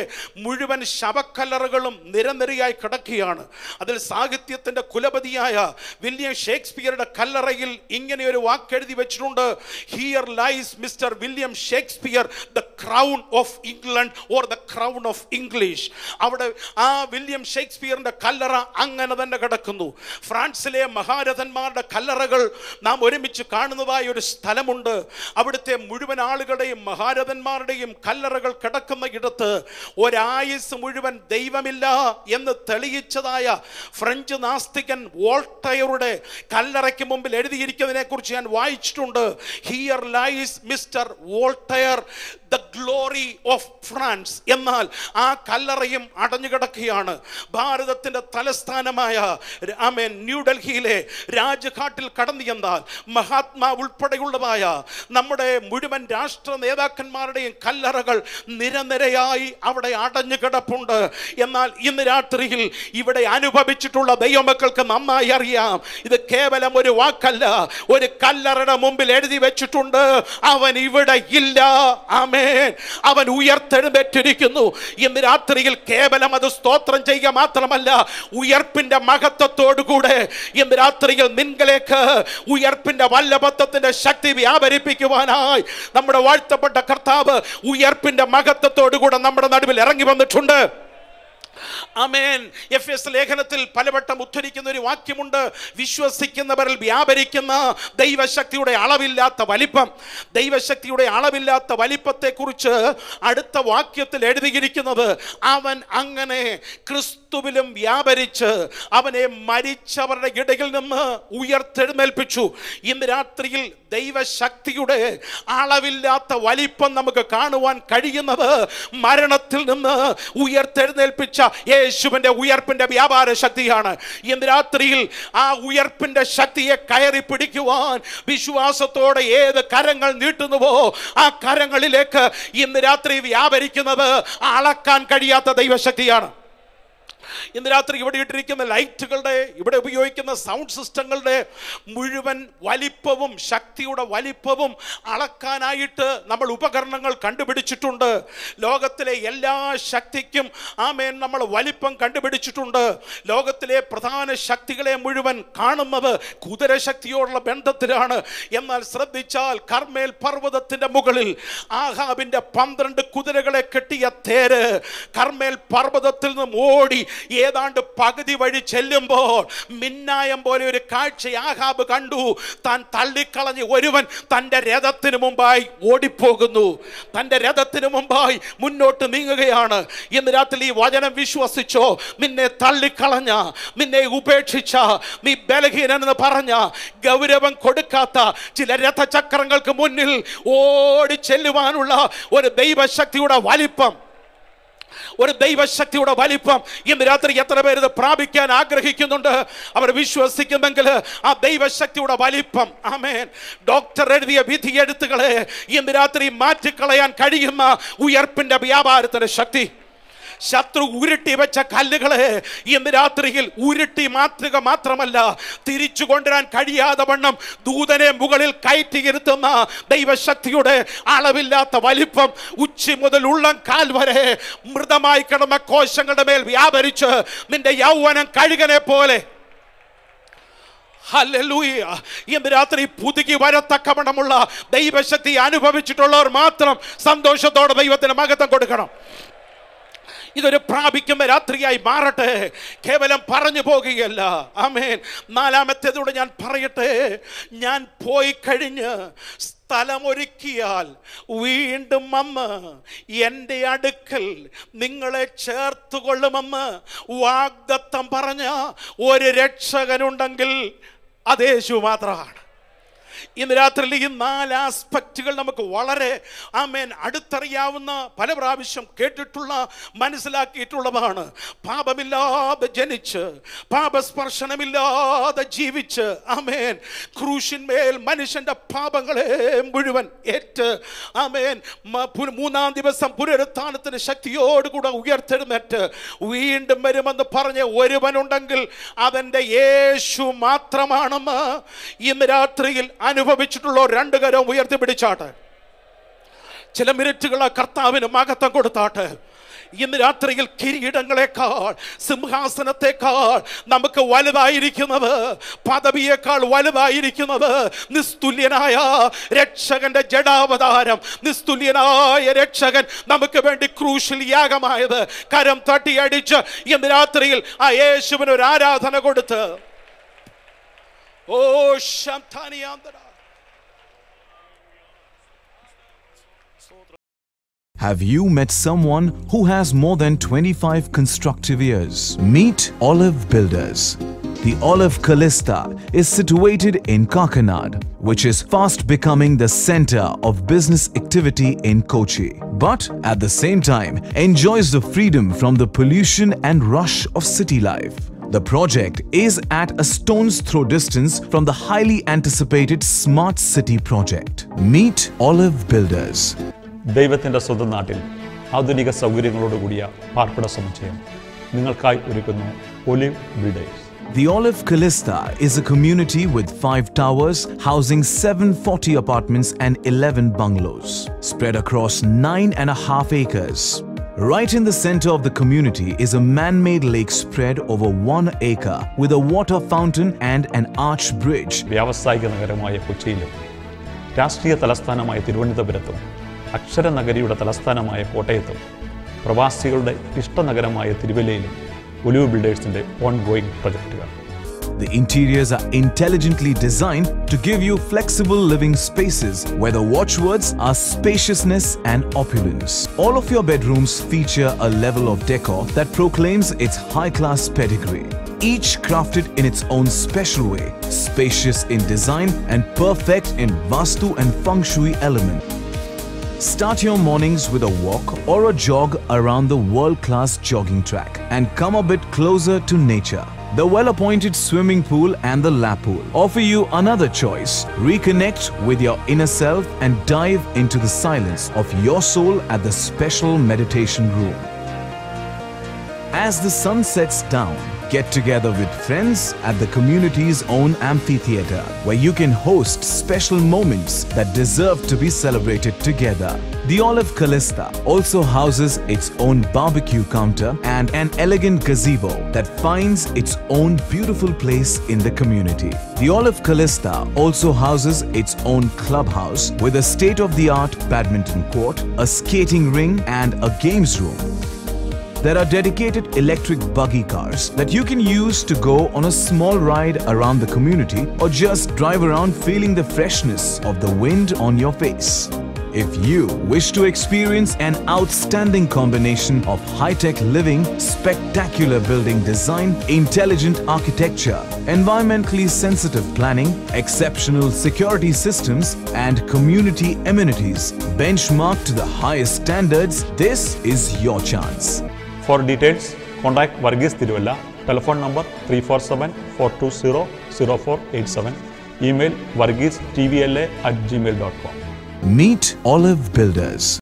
മുഴുവൻ ശവക്കല്ലറകളും നിരനിരയായി കിടക്കുകയാണ്. അതിൽ സാഹിത്യത്തിൻ്റെ കുലപതിയായ വില്യം ഷേക്സ്പിയറുടെ കല്ലറയിൽ ഇങ്ങനെ ഒരു വാക്ക് എഴുതി വെച്ചിട്ടുണ്ട്: here lies mister William Shakespeare, the crown of England or the crown of English. അവിടെ ആ വില്യം ഷേക്സ്പിയറിന്റെ കല്ലറ അങ്ങനെ തന്നെ കിടക്കുന്നു. ഫ്രാൻസിലെ മഹാരഥന്മാരുടെ കല്ലറകൾ നാം ഒരുമിച്ച് കാണുന്നതായ ഒരു സ്ഥലമുണ്ട്. അവിടുത്തെ മുഴുവൻ ആളുകളുടെയും മഹാരഥന്മാരുടെയും കല്ലറകൾ കിടക്കുന്ന ഇടത്ത് ഒരായുസ് മുഴുവൻ ദൈവമില്ല എന്ന് തെളിയിച്ചതായ ഫ്രഞ്ച് നാസ്തികൻ വോൾട്ടയറുടെ കല്ലറയ്ക്ക് മുമ്പിൽ എഴുതിയിരിക്കുന്നതിനെ കുറിച്ച് ഞാൻ വായിച്ചിട്ടുണ്ട്. Here lies mister Voltaire, the glory of France. എന്നാൽ ആ കല്ലറയും അടഞ്ഞു കിടക്കുകയാണ്. ഭാരതത്തിന്റെ തലസ്ഥാനമായ ന്യൂഡൽഹിയിലെ രാജ്ഘാട്ടിൽ കടന്നു ചെന്നാൽ മഹാത്മാ ഉൾപ്പെടെയുള്ളതായ നമ്മുടെ മുഴുവൻ രാഷ്ട്ര നേതാക്കന്മാരുടെയും കല്ലറകൾ നിരനിരയായി അവിടെ അടഞ്ഞു കിടപ്പുണ്ട്. എന്നാൽ ഇന്ന് രാത്രിയിൽ ഇവിടെ അനുഭവിച്ചിട്ടുള്ള ദൈവമക്കൾക്ക് നന്നായി അറിയാം, ഇത് കേവലം ഒരു വാക്കല്ല, ഒരു കല്ലറയുടെ മുമ്പിൽ എഴുതി വെച്ചിട്ടുണ്ട്: അവൻ ഇവിടെ ഇല്ല. ആമേൻ. അവൻ ഉയർത്തെഴുന്നേറ്റിരിക്കുന്നു. ഇന്ന് രാത്രിയിൽ കേവലം അത് സ്തോത്രം ചെയ്യുക മാത്രമല്ല, ഉയർപ്പിന്റെ മഹത്വത്തോടുകൂടെ ഇന്ന് രാത്രിയിൽ നിങ്ങളിലേക്ക് ഉയർപ്പിന്റെ വല്ലഭത്വത്തിന്റെ ശക്തി വ്യാപരിപ്പിക്കുവാനായി നമ്മുടെ വാഴ്ത്തപ്പെട്ട കർത്താവ് ഉയർപ്പിന്റെ മഹത്വത്തോടുകൂടെ നമ്മുടെ നടുവിൽ ഇറങ്ങി വന്നിട്ടുണ്ട്. ആമേൻ. എഫെസ് ലേഖനത്തിൽ പലവട്ടം ഉദ്ധരിക്കുന്ന ഒരു വാക്യമുണ്ട്: വിശ്വസിക്കുന്നവരിൽ വ്യാപരിക്കുന്ന ദൈവശക്തിയുടെ അളവില്ലാത്ത വലിപ്പം. ദൈവശക്തിയുടെ അളവില്ലാത്ത വലിപ്പത്തെ കുറിച്ച് അടുത്ത വാക്യത്തിൽ എഴുതിയിരിക്കുന്നത്: അവൻ അങ്ങനെ ക്രിസ്തുവിലും വ്യാപരിച്ച് അവനെ മരിച്ചവരുടെ ഇടയിൽ നിന്ന് ഉയർത്തെഴുന്നേൽപ്പിച്ചു. ഇന്ന് രാത്രിയിൽ ദൈവശക്തിയുടെ അളവില്ലാത്ത വലിപ്പം നമുക്ക് കാണുവാൻ കഴിയുന്നത് മരണത്തിൽ നിന്ന് ഉയർത്തെഴുന്നേൽപ്പിച്ച യേശുവിന്റെ ഉയർപ്പിന്റെ വ്യാപാര ശക്തിയാണ്. ഇന്ന് രാത്രിയിൽ ആ ഉയർപ്പിന്റെ ശക്തിയെ കയറി പിടിക്കുവാൻ വിശ്വാസത്തോടെ ഏത് കരങ്ങൾ നീട്ടുന്നുവോ ആ കരങ്ങളിലേക്ക് ഇന്ന് രാത്രി വ്യാപരിക്കുന്നത് അളക്കാൻ കഴിയാത്ത ദൈവശക്തിയാണ്. ഇന്ന് രാത്രി ഇവിടെ ഇട്ടിരിക്കുന്ന ലൈറ്റുകളുടെ, ഇവിടെ ഉപയോഗിക്കുന്ന സൗണ്ട് സിസ്റ്റങ്ങളുടെ മുഴുവൻ വലിപ്പവും ശക്തിയുടെ വലിപ്പവും അളക്കാനായിട്ട് നമ്മൾ ഉപകരണങ്ങൾ കണ്ടുപിടിച്ചിട്ടുണ്ട്. ലോകത്തിലെ എല്ലാ ശക്തിക്കും ആമേൻ നമ്മൾ വലിപ്പം കണ്ടുപിടിച്ചിട്ടുണ്ട്. ലോകത്തിലെ പ്രധാന ശക്തികളെ മുഴുവൻ കാണുന്നത് കുതിരശക്തിയോടുള്ള ബന്ധത്തിലാണ്. എന്നാൽ ശ്രദ്ധിച്ചാൽ കർമ്മേൽ പർവ്വതത്തിന്റെ മുകളിൽ ആഹാബിന്റെ 12 കുതിരകളെ കെട്ടിയ തേര് കർമ്മേൽ പർവ്വതത്തിൽ നിന്നും ഓടി ഏതാണ്ട് പകുതി വഴി ചെല്ലുമ്പോൾ മിന്നായം പോലെ ഒരു കാഴ്ച ആഹാബ് കണ്ടു. താൻ തള്ളിക്കളഞ്ഞ് ഒരുവൻ തൻ്റെ രഥത്തിന് മുമ്പായി ഓടിപ്പോകുന്നു. തൻ്റെ രഥത്തിന് മുമ്പായി മുന്നോട്ട് നീങ്ങുകയാണ്. ഇന്ന് രാത്രി ഈ വചനം വിശ്വസിച്ചോ? നിന്നെ തള്ളിക്കളഞ്ഞ, നിന്നെ ഉപേക്ഷിച്ച, നീ ബലഹീനനെന്ന് പറഞ്ഞ, ഗൗരവം കൊടുക്കാത്ത ചില രഥചക്രങ്ങൾക്ക് മുന്നിൽ ഓടി ചെല്ലുവാനുള്ള ഒരു ദൈവശക്തിയുടെ വലിപ്പം, ഒരു ദൈവശക്തിയുടെ വലിപ്പം ഇന്ന് രാത്രി എത്ര പേര് ഇത് പ്രാപിക്കാൻ ആഗ്രഹിക്കുന്നുണ്ട്? അവർ വിശ്വസിക്കുന്നെങ്കിൽ ആ ദൈവശക്തിയുടെ വലിപ്പം, ആമേൻ, ഡോക്ടർ എഴുതിയ വിധിയെഴുത്തുകളെ ഇന്ന് രാത്രി മാറ്റിക്കളയാൻ കഴിയുന്ന ഉയർപ്പിന്റെ വ്യാപാരത്തിന്റെ ശക്തി, ശത്രു ഉരുട്ടി വെച്ച കല്ലുകളെ ഇന്ന് രാത്രിയിൽ ഉരുട്ടി മാറ്റുക മാത്രമല്ല, തിരിച്ചു കൊണ്ടുവരാൻ കഴിയാതെ വണ്ണം ദൂതനെ മുകളിൽ കയറ്റിയിരുത്തുന്ന ദൈവശക്തിയുടെ അളവില്ലാത്ത വലിപ്പം, ഉച്ചി മുതൽ ഉള്ളം കാൽ വരെ മൃതമായി കിടന്ന കോശങ്ങളുടെ മേൽ വ്യാപരിച്ച് നിന്റെ യൗവനം കഴുകനെ പോലെ, ഹല്ലേലൂയ, ഇന്ന് രാത്രി പുതുക്കി വരത്തക്കവണ്ണമുള്ള ദൈവശക്തി അനുഭവിച്ചിട്ടുള്ളവർ മാത്രം സന്തോഷത്തോടെ ദൈവത്തിന് മഹത്വം കൊടുക്കണം. ഇതൊരു പ്രാപിക്കുന്ന രാത്രിയായി മാറട്ടെ, കേവലം പറഞ്ഞു പോകുകയല്ല. ആമേൻ. നാലാമത്തേതോടെ ഞാൻ പറയട്ടെ, ഞാൻ പോയി കഴിഞ്ഞ് സ്ഥലമൊരുക്കിയാൽ വീണ്ടും വന്ന് എൻ്റെ അടുക്കൽ നിങ്ങളെ ചേർത്തുകൊള്ളുമെന്ന് വാഗ്ദത്തം പറഞ്ഞ ഒരു രക്ഷകനുണ്ടെങ്കിൽ അത് യേശു മാത്രമാണ്. ഇന്ന് രാത്രിയിൽ ഈ 4 ആസ്പെക്റ്റുകൾ നമുക്ക് വളരെ ആമേൻ അടുത്തറിയാവുന്ന, പല പ്രാവശ്യം കേട്ടിട്ടുള്ള, മനസ്സിലാക്കിയിട്ടുള്ളതാണ്. പാപമില്ലാതെ ജനിച്ച്, പാപസ്പർശനമില്ലാതെ ജീവിച്ച്, ആമേൻ, ക്രൂശിന്മേൽ മനുഷ്യന്റെ പാപങ്ങളെ മുഴുവൻ ഏറ്റ്, ആമേൻ, 3-ാം ദിവസം പുനരുത്ഥാനത്തിന് ശക്തിയോടുകൂടെ ഉയർത്തെഴുന്നേറ്റ് വീണ്ടും വരുമെന്ന് പറഞ്ഞ ഒരുവനുണ്ടെങ്കിൽ അതെൻ്റെ യേശു മാത്രമാണെന്ന് ഇന്ന് രാത്രിയിൽ അനുഭവിച്ചിട്ടുള്ള 2 കരവും ഉയർത്തിപ്പിടിച്ചാട്ടെ. ചില മിനിറ്റുകൾ കർത്താവിന് മഹത്വം കൊടുത്താട്ടെ. ഇന്ന് രാത്രിയിൽ കിരീടങ്ങളെക്കാൾ, സിംഹാസനത്തെക്കാൾ നമുക്ക് വലുതായിരിക്കുന്നത്, പദവിയേക്കാൾ വലുതായിരിക്കുന്നത് നിസ്തുല്യനായ രക്ഷകന്റെ ജഡാവതാരം, നിസ്തുല്യനായ രക്ഷകൻ നമുക്ക് വേണ്ടി ക്രൂശിൽ യാഗമായത്. കരം തട്ടിയടിച്ച് ഇന്ന് രാത്രിയിൽ ആ യേശുവിന് ഒരു ആരാധന കൊടുത്ത്, ഓ ശാന്താനിയാന്തര. Have you met someone who has more than 25 constructive years? Meet Olive Builders. The Olive Callista is situated in Kakinad, which is fast becoming the center of business activity in Kochi, but at the same time enjoys the freedom from the pollution and rush of city life. The project is at a stone's throw distance from the highly anticipated Smart City project. Meet Olive Builders. ദൈവത്തിൻ്റെ സ്വന്തം നാട്ടിൽ ആധുനിക സൗകര്യങ്ങളോടുകൂടിയ പാർപ്പിട സമുച്ചയം നിങ്ങൾക്കായി ഒരുക്കുന്നു olive builders. The Olive Callista is a community with 5 towers housing 740 apartments and 11 bungalows spread across 9.5 acres. Right in the center of the community is a man-made lake spread over 1 acre with a water fountain and an arch bridge. വ്യാവസായിക നഗരമായ കൊച്ചിയിലും രാഷ്ട്രീയ തലസ്ഥാനമായ തിരുവനന്തപുരത്തും അക്ഷര നഗരിയുടെ തലസ്ഥാനമായ കോട്ടയത്തും പ്രവാസികളുടെ ഇഷ്ടനഗരമായ തിരുവല്ലയിലും ഒലിവ് ബിൽഡേഴ്സിന്റെ ഓൺഗോയിങ് പ്രൊജക്ടുകൾ. The interiors are intelligently designed to give you flexible living spaces where the watchwords are spaciousness and opulence. All of your bedrooms feature a level of decor that proclaims its high-class pedigree. Each crafted in its own special way, spacious in design and perfect in Vastu and Feng Shui element. Start your mornings with a walk or a jog around the world-class jogging track and come a bit closer to nature. The well-appointed swimming pool and the lap pool offer you another choice. Reconnect with your inner self and dive into the silence of your soul at the special meditation room. As the sun sets down, get together with friends at the community's own amphitheater, where you can host special moments that deserve to be celebrated together. The Olive Callista also houses its own barbecue counter and an elegant gazebo that finds its own beautiful place in the community. The Olive Callista also houses its own clubhouse with a state-of-the-art badminton court, a skating ring and a games room. There are dedicated electric buggy cars that you can use to go on a small ride around the community or just drive around feeling the freshness of the wind on your face. If you wish to experience an outstanding combination of high-tech living, spectacular building design, intelligent architecture, environmentally sensitive planning, exceptional security systems, and community amenities benchmarked to the highest standards, this is your chance. For details, contact Varghese Tiruvalla. Telephone number 347-420-0487. Email varghese tvla@gmail.com. Meet Olive Builders.